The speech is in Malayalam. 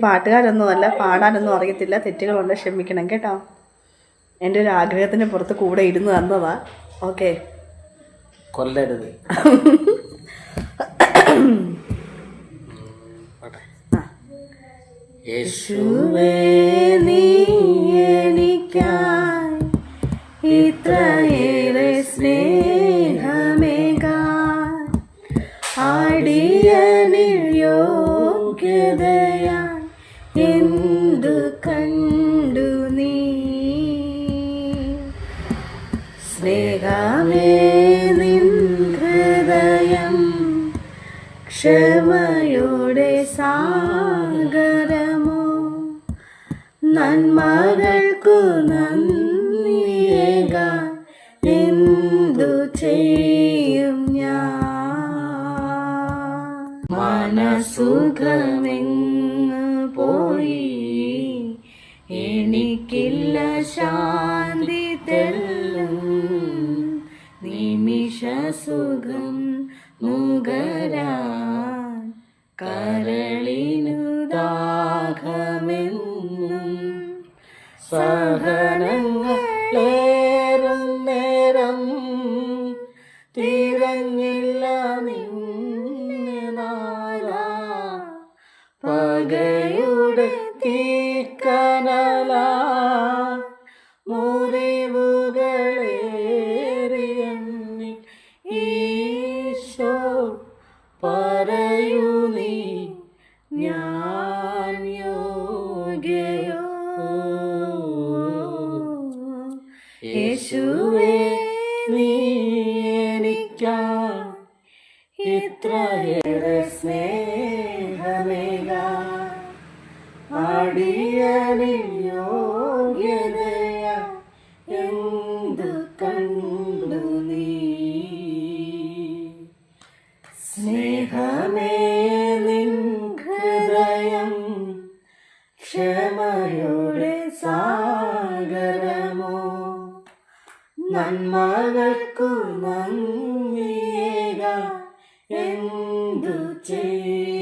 പാട്ടുകാരൊന്നുമല്ല, പാടാനൊന്നും അറിയത്തില്ല, തെറ്റുകളുണ്ട്, ക്ഷമിക്കണം കേട്ടോ. എൻ്റെ ഒരു ആഗ്രഹത്തിന് പുറത്ത് കൂടെ ഇരുന്ന് തന്നതാ. ഓക്കെ, കൊല്ലരുത്. യേശുവേ നീ എനിക്കായി ഇത്രയേറെ സ്നേഹമേകാൻ അടിയനിൽ യോഗ്യതയായി എന്തു കണ്ടു നീ. സ്നേഹമേ നിൻ ഹൃദയം ക്ഷമയോടെ സാഗരമോ, നന്മകൾക്കു നന്ദിയേകാൻ എന്തു ചെയ്യും ഞാൻ. മനസുഖമെങ്ങ് പോയി, എനിക്കില്ല ശാന്തി തെല്ലും, നിമിഷസുഖം നുകരാൻ കരളിനു ദാഹമെന്നും. സഹനങ്ങളേറും നേരം തിരഞ്ഞില്ല നിന്നെ നാലാ, പകയുടെ തീക്കനലാ മുറിവുകളേറിയെന്നിൽ ഈശോ പറയൂ നീ ഞാൻ യോഗ്യയോ. യേശുവേ നീ എനിക്കായി ഇത്രയേറെ സ്നേഹമേകാൻ അടിയനിൽ യോഗ്യതയായി എന്തു കണ്ടു നീ. സ്നേഹമേ നിൻ ഹൃദയം ക്ഷമയോടെ സാഗരമോ, നന്മകൾക്കു നന്ദിയേകാൻ എന്തു ചെയ്യും